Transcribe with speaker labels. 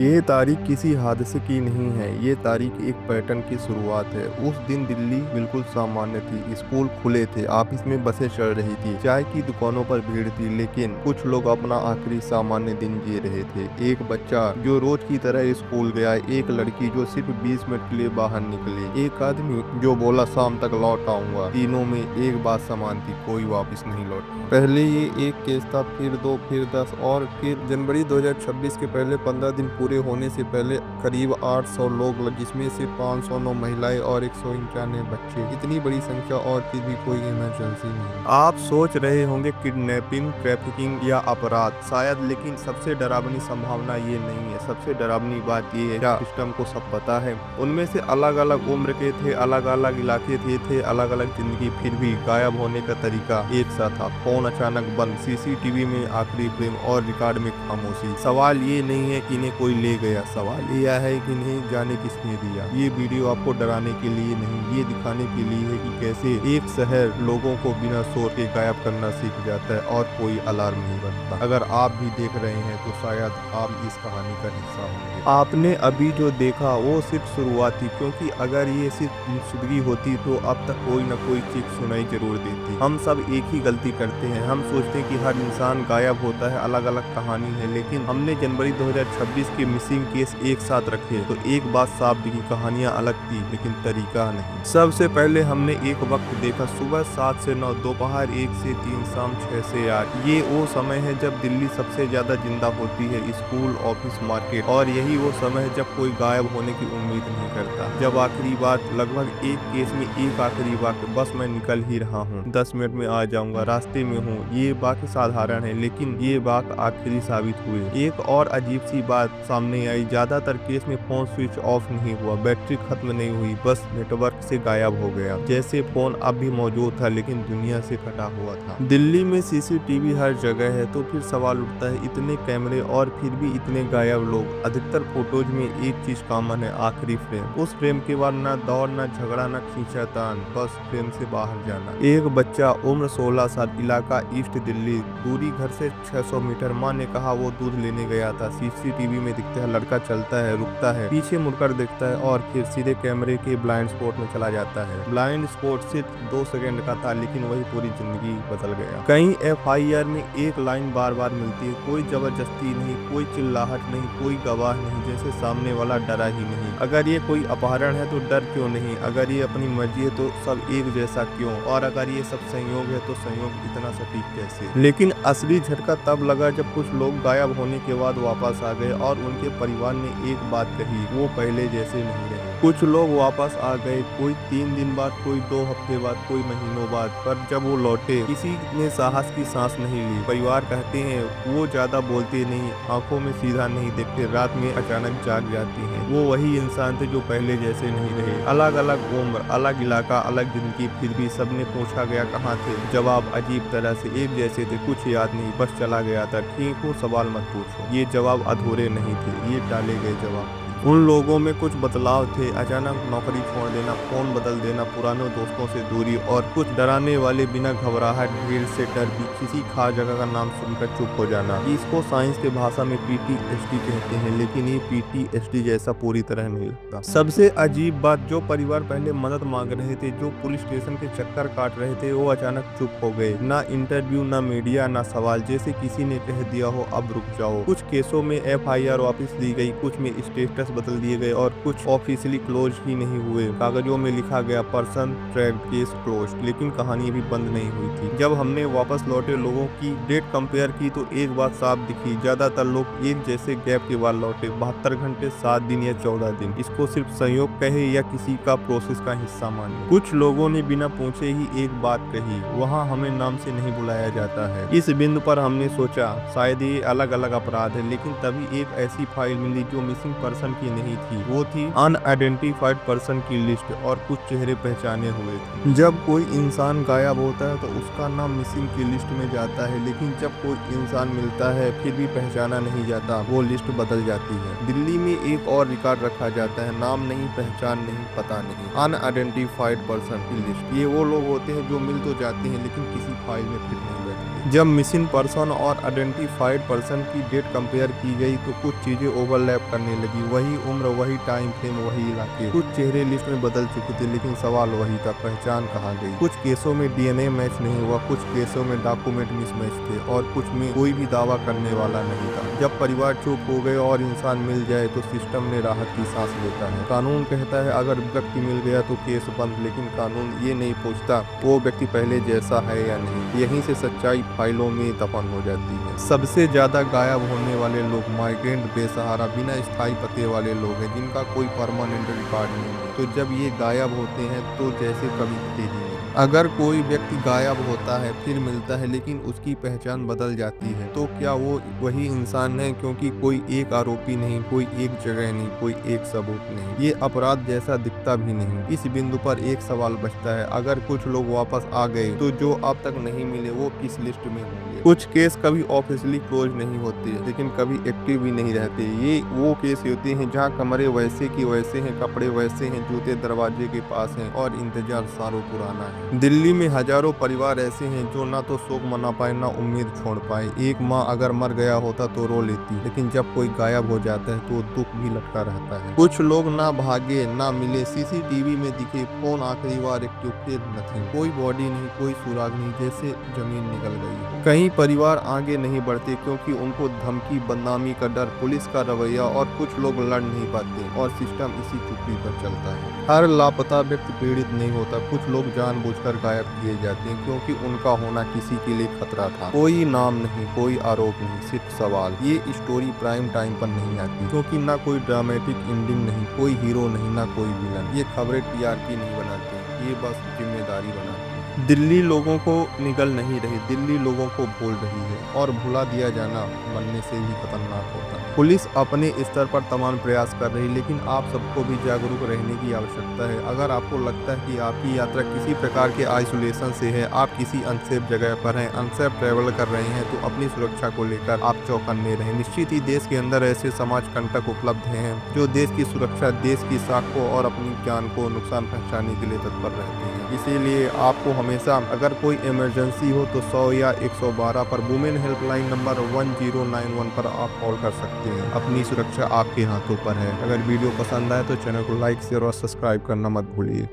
Speaker 1: ये तारीख किसी हादसे की नहीं है, ये तारीख एक पैटर्न की शुरुआत है। उस दिन दिल्ली बिल्कुल सामान्य थी, स्कूल खुले थे, ऑफिस में बसें चल रही थी, चाय की दुकानों पर भीड़ थी, लेकिन कुछ लोग अपना आखिरी सामान्य दिन जी रहे थे। एक बच्चा जो रोज की तरह स्कूल गया, एक लड़की जो सिर्फ 20 मिनट के लिए बाहर निकली, एक आदमी जो बोला शाम तक लौट आऊंगा। तीनों में एक बात समान थी, कोई वापस नहीं लौटा। पहले ये एक केस था, फिर दो, फिर 10 और फिर जनवरी 2026 के पहले 15 दिन पूरे होने से पहले करीब 800 लोग, जिसमें से 509 महिलाएं और 191 बच्चे। इतनी बड़ी संख्या और फिर भी कोई इमरजेंसी नहीं। आप सोच रहे होंगे किडनैपिंग, ट्रैफिकिंग या अपराध शायद, लेकिन सबसे डरावनी संभावना ये नहीं है। सबसे डरावनी बात ये है, क्या सिस्टम को सब पता है। उनमें से अलग अलग उम्र के थे, अलग अलग इलाके थे अलग अलग जिंदगी, फिर भी गायब होने का तरीका एक सा था। फोन अचानक बंद, सीसीटीवी में आखिरी फ्रेम और रिकॉर्ड में खामोशी। सवाल ये नहीं है कि इन्हें कोई ले गया, सवाल यह है कि इन्हें जाने किसने दिया। ये वीडियो आपको डराने के लिए नहीं, ये दिखाने के लिए है कि कैसे एक शहर लोगों को बिना शोर के गायब करना सीख जाता है और कोई अलार्म नहीं बजता। अगर आप भी देख रहे हैं तो शायद आप इस कहानी का हिस्सा होंगे। आपने अभी जो देखा वो सिर्फ शुरुआत थी, क्योंकि अगर ये सिर्फ मुस्तैदी होती तो अब तक कोई न कोई चीख सुनाई जरूर देती। हम सब एक ही गलती करते हैं, हम सोचते हैं कि हर इंसान गायब होता है, अलग अलग कहानी है, लेकिन हमने जनवरी 2026 के मिसिंग केस एक साथ रखे तो एक बात साफ दिखी, कहानियां अलग थी लेकिन तरीका नहीं। सबसे पहले हमने एक वक्त देखा, सुबह 7 से 9, दोपहर 1 से 3, शाम 6 से 8। ये वो समय है जब दिल्ली सबसे ज्यादा जिंदा होती है, स्कूल, ऑफिस, मार्केट, और यही वो समय है जब कोई गायब होने की उम्मीद नहीं करता। जब आखिरी बात, लगभग एक केस में एक आखिरी वाक्य, बस मैं निकल ही रहा हूँ, 10 मिनट में आ जाऊंगा, रास्ते में हूँ। ये बात साधारण है, लेकिन ये बात आखिरी साबित हुए। एक और अजीब सी बात सामने आई, ज्यादातर केस में फोन स्विच ऑफ नहीं हुआ, बैटरी खत्म नहीं हुई, बस नेटवर्क से गायब हो गया, जैसे फोन अब भी मौजूद था लेकिन दुनिया से कटा हुआ था। दिल्ली में सीसीटीवी हर जगह है, तो फिर सवाल उठता है, इतने कैमरे और फिर भी इतने गायब लोग। अधिकतर फोटोज में एक चीज कॉमन है, आखिरी फ्रेम। उस फ्रेम के बाद ना दौड़, ना झगड़ा, ना खींचातान, बस फ्रेम से बाहर जाना। एक बच्चा, उम्र 16 साल, इलाका ईस्ट दिल्ली, दूरी घर से 600 मीटर। माँ ने कहा वो दूध लेने गया था। सीसीटीवी में दिखता है, लड़का चलता है, रुकता है, पीछे मुड़कर देखता है और फिर सीधे कैमरे के ब्लाइंड स्पॉट में चला जाता है। ब्लाइंड स्पॉट सिर्फ 2 सेकंड का था, लेकिन वही पूरी जिंदगी बदल गया। कहीं एफआईआर में एक लाइन बार बार मिलती है, कोई जबरदस्ती नहीं, कोई चिल्लाहट नहीं, कोई गवाह नहीं, जैसे सामने वाला डरा ही नहीं। अगर ये कोई अपहरण है तो डर क्यों नहीं, अगर ये अपनी मर्जी है तो सब एक जैसा क्यों, और अगर ये सब संयोग है तो संयोग इतना सटीक कैसे। लेकिन असली झटका तब लगा जब कुछ लोग गायब होने के बाद वापस आ गए और उनके परिवार ने एक बात कही, वो पहले जैसे नहीं रहे। कुछ लोग वापस आ गए, कोई 3 दिन बाद, कोई 2 हफ्ते बाद, कोई महीनों बाद, पर जब वो लौटे किसी ने साहस की सांस नहीं ली। परिवार कहते हैं वो ज्यादा बोलते नहीं, आंखों में सीधा नहीं देखते, रात में अचानक जाग जाती हैं। वो वही इंसान थे जो पहले जैसे नहीं रहे। अलग अलग उम्र, अलग इलाका, अलग जिंदगी, फिर भी सबने पूछा गया कहाँ थे। जवाब अजीब तरह से एक जैसे थे, कुछ याद नहीं, बस चला गया था। ठीक हो, सवाल मत पूछो। ये जवाब अधूरे नहीं थे, ये टाले गए जवाब। उन लोगों में कुछ बदलाव थे, अचानक नौकरी छोड़ देना, फोन बदल देना, पुराने दोस्तों से दूरी, और कुछ डराने वाले बिना घबराहट, भीड़ से डर भी, किसी खास जगह का नाम सुनकर चुप हो जाना। इसको साइंस के भाषा में पीटीएसडी कहते हैं, लेकिन ये पीटीएसडी जैसा पूरी तरह नहीं लगता। सबसे अजीब बात, जो परिवार पहले मदद मांग रहे थे, जो पुलिस स्टेशन के चक्कर काट रहे थे, वो अचानक चुप हो गए। ना इंटरव्यू, ना मीडिया, ना सवाल, जैसे किसी ने कह दिया हो अब रुक जाओ। कुछ केसों में एफआईआर वापस ली गई, कुछ में स्टेटस बदल दिए गए और कुछ ऑफिशियली क्लोज ही नहीं हुए। कागजों में लिखा गया पर्सन ट्रैक्ड, केस क्लोज, लेकिन कहानी अभी बंद नहीं हुई थी। जब हमने वापस लौटे लोगों की डेट कंपेयर की तो एक बात साफ दिखी, ज्यादातर लोग एक जैसे गैप के बाद लौटे, 72 घंटे, 7 दिन या 14 दिन। इसको सिर्फ संयोग कहे या किसी का प्रोसेस का हिस्सा माने। कुछ लोगों ने बिना पूछे ही एक बात कही, वहाँ हमें नाम से नहीं बुलाया जाता है। इस बिंदु पर हमने सोचा शायद ये अलग अलग अपराध है, लेकिन तभी एक ऐसी फाइल मिली जो मिसिंग पर्सन की नहीं थी, वो थी अनआइडेंटिफाइड पर्सन की लिस्ट, और कुछ चेहरे पहचाने हुए थे। जब कोई इंसान गायब होता है तो उसका नाम मिसिंग की लिस्ट में जाता है, लेकिन जब कोई इंसान मिलता है फिर भी पहचाना नहीं जाता, वो लिस्ट बदल जाती है। दिल्ली में एक और रिकॉर्ड रखा जाता है, नाम नहीं, पहचान नहीं, पता नहीं, अनआइडेंटिफाइड पर्सन की लिस्ट। ये वो लोग होते हैं जो मिल तो जाते हैं लेकिन किसी फाइल में फिट नहीं बैठते। थी। जब मिसिंग पर्सन और आइडेंटिफाइड पर्सन की डेट कंपेयर की गई तो कुछ चीजें ओवरलैप करने लगी। वही उम्र, वही टाइम फ्रेम, वही इलाके। कुछ चेहरे लिस्ट में बदल चुके थे लेकिन सवाल वही था, पहचान कहाँ गई। कुछ केसों में डीएनए मैच नहीं हुआ, कुछ केसों में डॉक्यूमेंट मिसमैच थे और कुछ में कोई भी दावा करने वाला नहीं था। जब परिवार चुप हो गए और इंसान मिल जाए तो सिस्टम ने राहत की सांस लेता है। कानून कहता है अगर व्यक्ति मिल गया तो केस बंद, लेकिन कानून ये नहीं पूछता वो व्यक्ति पहले जैसा है या नहीं। यहीं से सच्चाई फाइलों में दफन हो जाती है। सबसे ज्यादा गायब होने वाले लोग माइग्रेंट, बेसहारा, बिना स्थायी पते वाले लोग हैं जिनका कोई परमानेंट रिकॉर्ड नहीं है। तो जब ये गायब होते हैं तो जैसे कभी थे ही नहीं। अगर कोई व्यक्ति गायब होता है फिर मिलता है लेकिन उसकी पहचान बदल जाती है तो क्या वो वही इंसान है? क्योंकि कोई एक आरोपी नहीं, कोई एक जगह नहीं, कोई एक सबूत नहीं, ये अपराध जैसा दिखता भी नहीं। इस बिंदु पर एक सवाल बचता है, अगर कुछ लोग वापस आ गए तो जो अब तक नहीं मिले वो किस लिस्ट में होंगे? कुछ केस कभी ऑफिशियली क्लोज नहीं होते लेकिन कभी एक्टिव भी नहीं रहते। ये वो केस होते हैं जहाँ कमरे वैसे की वैसे हैं, कपड़े वैसे हैं, जूते दरवाजे के पास हैं और इंतजार सालों पुराना है। दिल्ली में हजारों परिवार ऐसे हैं जो ना तो शोक मना पाए ना उम्मीद छोड़ पाए। एक माँ अगर मर गया होता तो रो लेती, लेकिन जब कोई गायब हो जाता है तो दुख भी लटका रहता है। कुछ लोग ना भागे ना मिले, सीसीटीवी में दिखे, फोन आखिरी बार एक्टिव फिर नथिंग। कोई बॉडी नहीं, कोई सुराग नहीं, जैसे जमीन निकल गई। कई परिवार आगे नहीं बढ़ते क्योंकि उनको धमकी, बदनामी का डर, पुलिस का रवैया, और कुछ लोग लड़ नहीं पाते और सिस्टम इसी चुप्पी पर चलता है। हर लापता व्यक्ति पीड़ित नहीं होता, कुछ लोग जानबूझकर गायब किए जाते हैं क्योंकि उनका होना किसी के लिए खतरा था। कोई नाम नहीं, कोई आरोप नहीं, सिर्फ सवाल। ये स्टोरी प्राइम टाइम पर नहीं आती क्योंकि ना कोई ड्रामेटिक एंडिंग नहीं, कोई हीरो नहीं, ना कोई विलन। ये खबरें टीआरपी नहीं बनाती, ये बस जिम्मेदारी बनाती। दिल्ली लोगों को निगल नहीं रही, दिल्ली लोगों को भूल रही है और भुला दिया जाना मरने से भी खतरनाक होता है। पुलिस अपने स्तर पर तमाम प्रयास कर रही है लेकिन आप सबको भी जागरूक रहने की आवश्यकता है। अगर आपको लगता है कि आपकी यात्रा किसी प्रकार के आइसोलेशन से है, आप किसी अनसेफ जगह पर हैं, अनसेफ ट्रैवल कर रहे हैं, तो अपनी सुरक्षा को लेकर आप चौकन्ने रहें। निश्चित ही देश के अंदर ऐसे समाज कंटक उपलब्ध हैं जो देश की सुरक्षा, देश की साख को और अपनी जान को नुकसान पहुंचाने के लिए तत्पर रहते हैं। इसीलिए आपको हमेशा अगर कोई इमरजेंसी हो तो 100 या 112 पर वुमेन हेल्पलाइन नंबर 1091 पर आप कॉल कर सकते हैं। अपनी सुरक्षा आपके हाथों पर है। अगर वीडियो पसंद आए तो चैनल को लाइक, शेयर और सब्सक्राइब करना मत भूलिए।